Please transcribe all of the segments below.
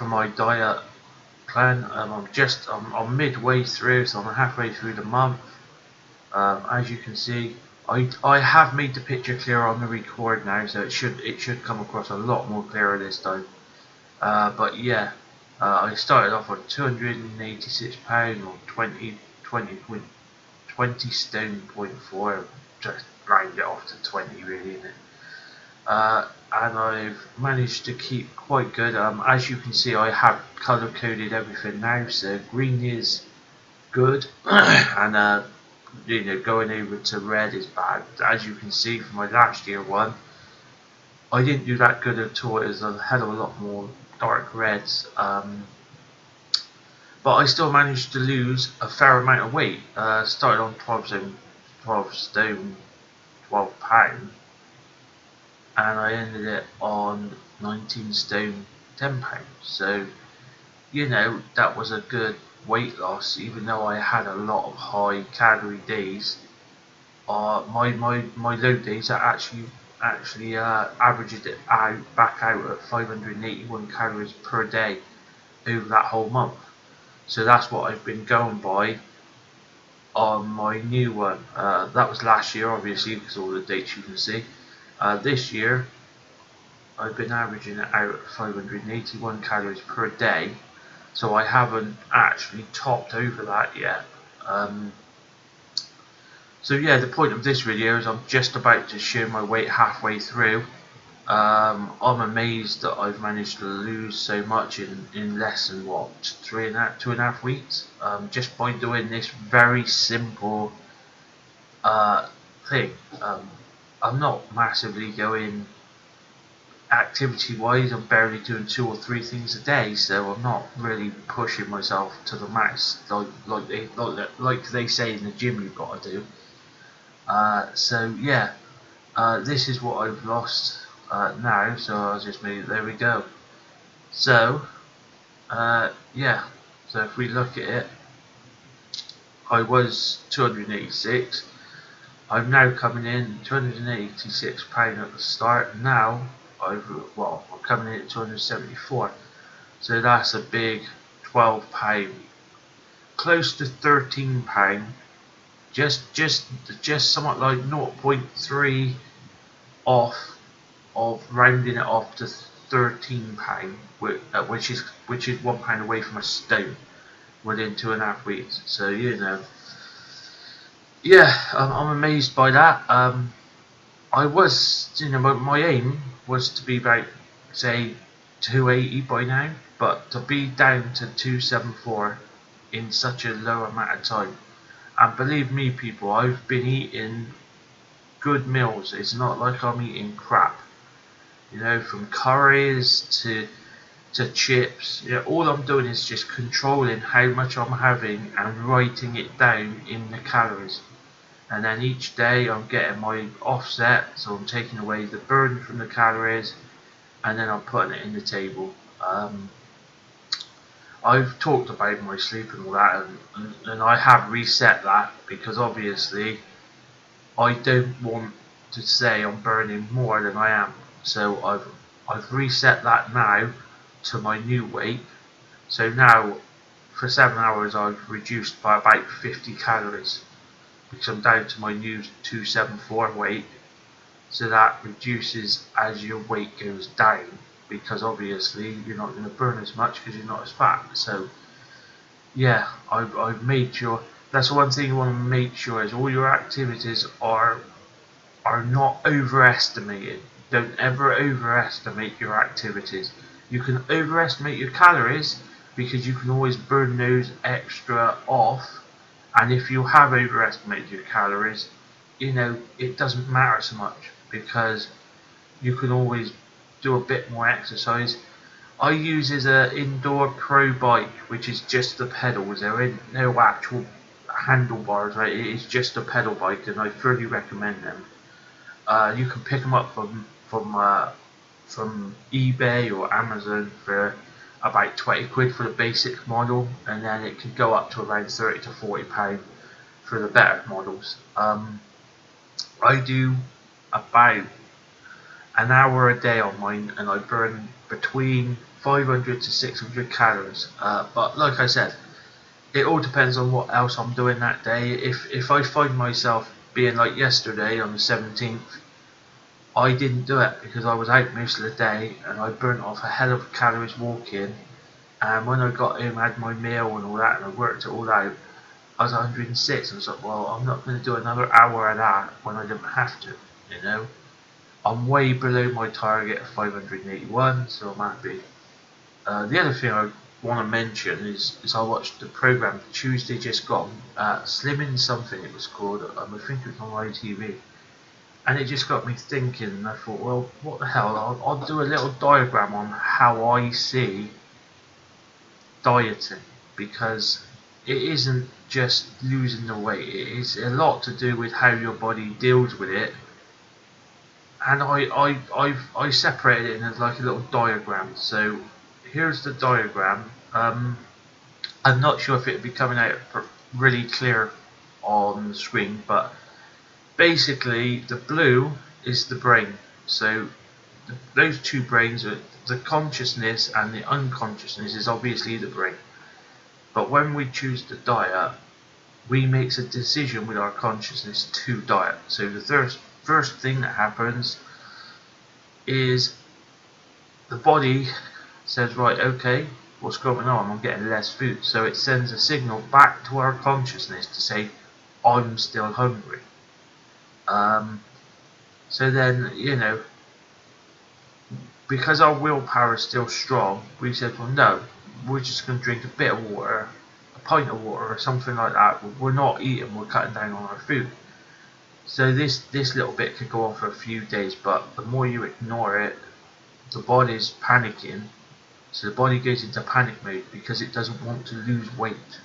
for my diet plan. I'm midway through, so I'm halfway through the month. As you can see, I have made the picture clear on the record now, so it should come across a lot more clearer this time. But yeah, I started off on 286 pound or 20 stone point 4. Just round it off to 20 really, isn't it? And I've managed to keep quite good. As you can see, I have color coded everything now, so green is good, and going over to red is bad. As you can see from my last year one, I didn't do that good at all. It was a hell of a lot more dark reds, but I still managed to lose a fair amount of weight. Started on 12 stone 12 pound, and I ended it on 19 stone 10 pounds. So that was a good weight loss, even though I had a lot of high calorie days. My low days are actually averaged it back out at 581 calories per day over that whole month. So that's what I've been going by on my new one. That was last year, obviously, because all the dates you can see. This year, I've been averaging it out at 581 calories per day, so I haven't actually topped over that yet. So yeah, the point of this video is I'm just about to show my weight halfway through. I'm amazed that I've managed to lose so much in less than what, 2.5 weeks, just by doing this very simple thing. I'm not massively going activity wise. I'm barely doing 2 or 3 things a day, so I'm not really pushing myself to the max like they say in the gym you've got to do. So yeah, this is what I've lost now, so I'll just move it. There we go. So yeah, so if we look at it, I was 286. I'm now coming in 286 pound at the start. Now I'm coming in at 274. So that's a big 12 pound, close to 13 pound. Just somewhat like 0.3 off of rounding it off to 13 pound, which is £1 away from a stone within 2.5 weeks. So yeah, I'm amazed by that. I was, my aim was to be about, say, 280 by now, but to be down to 274 in such a low amount of time. And believe me, people, I've been eating good meals. It's not like I'm eating crap. From curries to chips. All I'm doing is just controlling how much I'm having and writing it down in the calories. And then each day I'm getting my offset, so I'm taking away the burden from the calories, and then I'm putting it in the table. I've talked about my sleep and all that, and I have reset that, because obviously I don't want to say I'm burning more than I am. So I've reset that now to my new weight. So now for 7 hours I've reduced by about 50 calories, because I'm down to my new 274 weight. So that reduces as your weight goes down, because obviously you're not going to burn as much because you're not as fat. So yeah, I've made sure. That's one thing you want to make sure is all your activities are not overestimated. Don't ever overestimate your activities. You can overestimate your calories because you can always burn those extra off. And if you have overestimated your calories, it doesn't matter so much, because you can always do a bit more exercise. I use as an indoor pro bike, which is just the pedals. There ain't no actual handlebars, right? It is just a pedal bike, and I thoroughly recommend them. You can pick them up from eBay or Amazon for about 20 quid for the basic model, and then it can go up to around 30 to 40 pound for the better models. I do about an hour a day on mine, and I burn between 500 to 600 calories. But like I said, it all depends on what else I'm doing that day. If I find myself being like yesterday on the 17th, I didn't do it because I was out most of the day and I burnt off a hell of calories walking. And when I got home, I had my meal and all that, and I worked it all out, I was 106. And I was like, well, I'm not going to do another hour of that when I didn't have to, you know. I'm way below my target of 581, so I'm happy. The other thing I want to mention is I watched the program Tuesday just gone, Slimming something it was called. I think it was on ITV, and it just got me thinking. And I thought, well, what the hell? I'll do a little diagram on how I see dieting, because it isn't just losing the weight. It is a lot to do with how your body deals with it. And I separated it in like a little diagram. So here's the diagram. I'm not sure if it'll be coming out really clear on the screen, but basically the blue is the brain. So those two brains are the consciousness, and the unconsciousness is obviously the brain. But when we choose the diet, we make a decision with our consciousness to diet. So the first thing that happens is the body says, right, okay, what's going on? I'm getting less food. So it sends a signal back to our consciousness to say, I'm still hungry. So then, you know, because our willpower is still strong, we said, well, no, we're just going to drink a bit of water, a pint of water or something like that. We're not eating, we're cutting down on our food. So this little bit could go on for a few days, but the more you ignore it, the body's panicking. So the body goes into panic mode because it doesn't want to lose weight.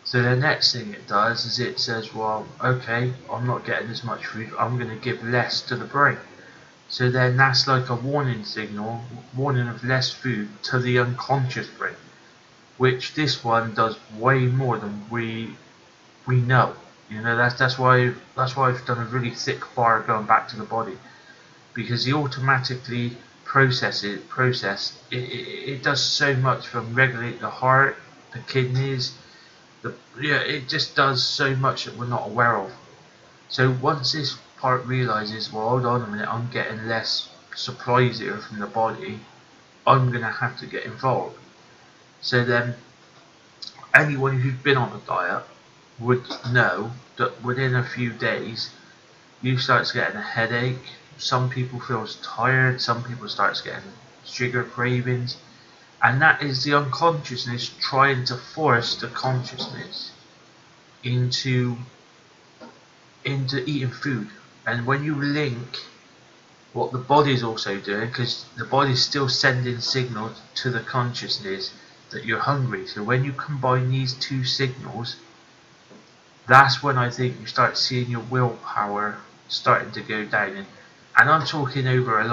So the next thing it does is it says, well, okay, I'm not getting as much food, I'm going to give less to the brain. So then that's like a warning signal, warning of less food to the unconscious brain, which this one does way more than we know. You know, that's why I've done a really thick bar going back to the body, because he automatically it does so much from regulate the heart, the kidneys, it just does so much that we're not aware of. So once this part realizes, well, hold on a minute, I'm getting less supplies here from the body, I'm going to have to get involved. So then anyone who's been on a diet would know that within a few days you start getting a headache. Some people feel tired, some people start getting sugar cravings, and that is the unconsciousness trying to force the consciousness into eating food. And when you link what the body's also doing, because the body's still sending signals to the consciousness that you're hungry, so when you combine these two signals, that's when I think you start seeing your willpower starting to go down. And I'm talking over a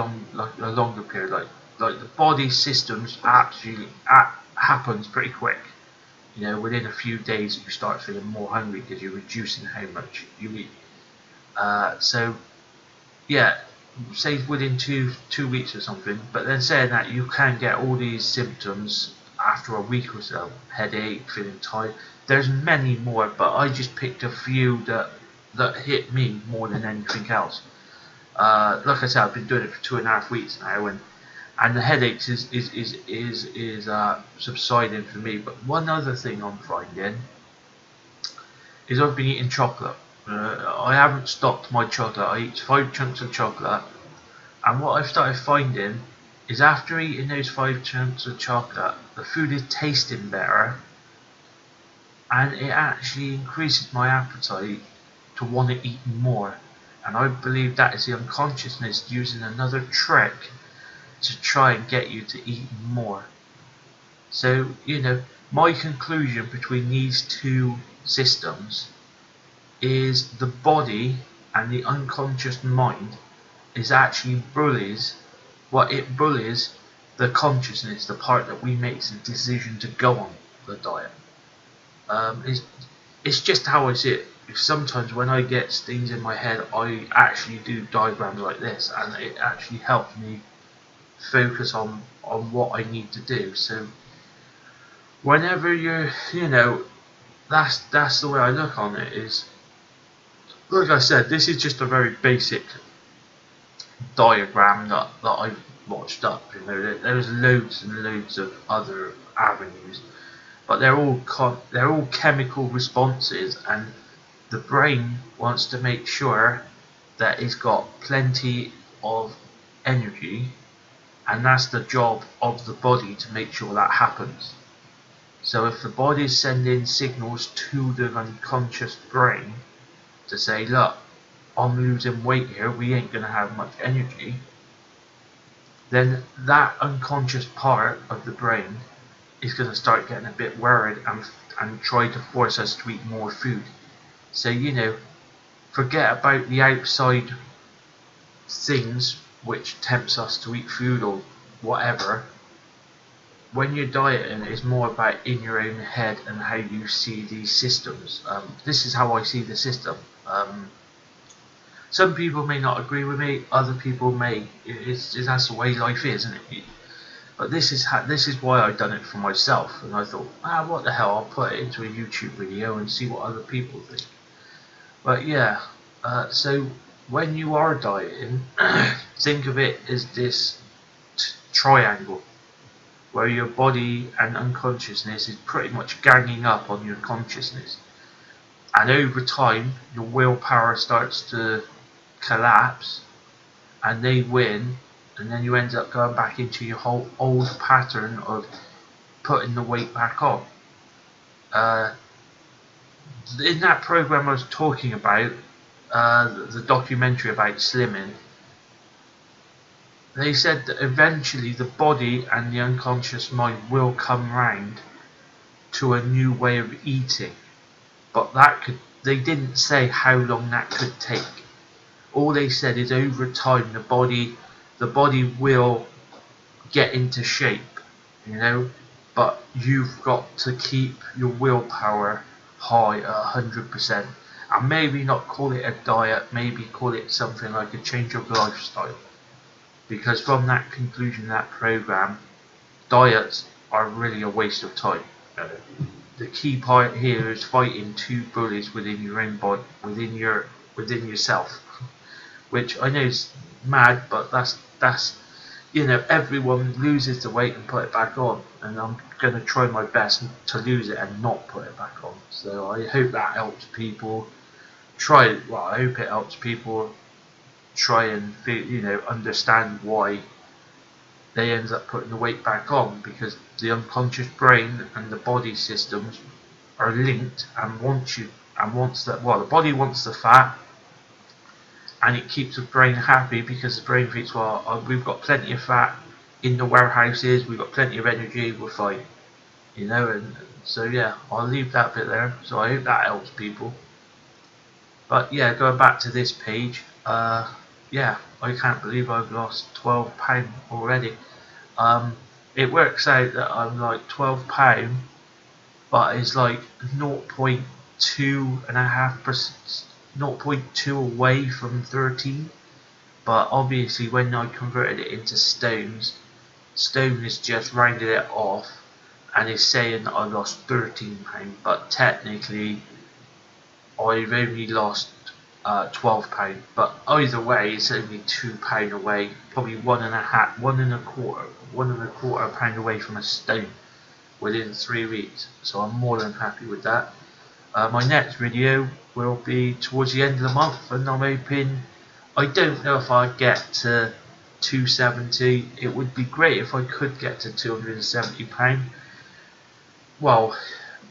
longer period, like the body systems actually happens pretty quick. You know, within a few days you start feeling more hungry because you're reducing how much you eat. So yeah, say within two weeks or something. But then saying that, you can get all these symptoms after a week or so: headache, feeling tired. There's many more, but I just picked a few that hit me more than anything else. Like I said, I've been doing it for 2.5 weeks now, and the headaches is subsiding for me. But one other thing I'm finding is I've been eating chocolate. I haven't stopped my chocolate. I eat 5 chunks of chocolate, and what I've started finding is after eating those 5 chunks of chocolate, the food is tasting better, and it actually increases my appetite to want to eat more. And I believe that is the unconsciousness using another trick to try and get you to eat more. So, you know, my conclusion between these two systems is the body and the unconscious mind is actually bullies the consciousness, the part that we make the decision to go on the diet. It's just how I see it. Sometimes when I get things in my head, I actually do diagrams like this, and it actually helps me focus on what I need to do. So whenever you're, that's the way I look on it. Is, like I said, this is just a very basic diagram that I watched up. There's loads and loads of other avenues, but they're all chemical responses, and the brain wants to make sure that it's got plenty of energy, and that's the job of the body to make sure that happens. So if the body is sending signals to the unconscious brain to say, look, I'm losing weight here, we ain't going to have much energy, then that unconscious part of the brain is going to start getting a bit worried and try to force us to eat more food. So, forget about the outside things which tempts us to eat food or whatever. When you're dieting, it's more about in your own head and how you see these systems. This is how I see the system. Some people may not agree with me, other people may. That's the way life is, isn't it? But this is why I've done it for myself, and I thought, what the hell, I'll put it into a YouTube video and see what other people think. But yeah, so when you are dieting, think of it as this triangle, where your body and unconsciousness is pretty much ganging up on your consciousness. And over time, your willpower starts to collapse, and they win, and then you end up going back into your whole old pattern of putting the weight back on. In that program I was talking about, the documentary about slimming, they said that eventually the body and the unconscious mind will come round to a new way of eating, but they didn't say how long that could take. All they said is over time the body will get into shape, but you've got to keep your willpower high at 100%, and maybe not call it a diet, maybe call it something like a change of lifestyle, because from that conclusion, that program, diets are really a waste of time. The key part here is fighting two bullies within your own body, within yourself, which I know is mad, but that's everyone loses the weight and put it back on, and I'm going to try my best to lose it and not put it back on. So I hope that helps people I hope it helps people try and understand why they end up putting the weight back on, because the unconscious brain and the body systems are linked, and the body wants the fat, and it keeps the brain happy because the brain thinks, we've got plenty of fat in the warehouses, we've got plenty of energy, we're fine, and so yeah, I'll leave that bit there. So I hope that helps people. But yeah, going back to this page, yeah, I can't believe I've lost £12 already. It works out that I'm like £12, but it's like 0.2.5%, 0.2 away from 13. But obviously when I converted it into stone is just rounded it off and is saying that I lost £13, but technically I've only lost £12. But either way, it's only £2 away, probably one and a quarter pound away from a stone within 3 weeks. So I'm more than happy with that. My next video will be towards the end of the month, and I'm hoping, I don't know if I get to 270. It would be great if I could get to £270. Well,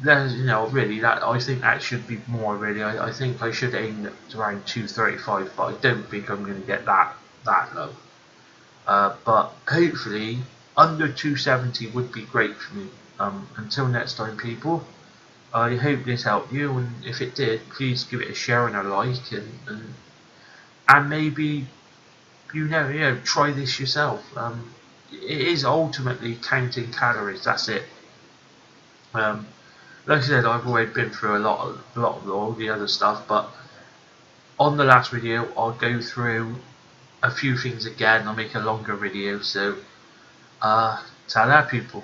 really, that I think that should be more. Really, I think I should aim at around 235, but I don't think I'm going to get that low. But hopefully, under 270 would be great for me. Until next time, people. I hope this helped you, and if it did, please give it a share and a like, and maybe try this yourself. It is ultimately counting calories. That's it. Like I said, I've already been through a lot of all the other stuff, but on the last video I'll go through a few things again. I'll make a longer video, so Ta-da, people.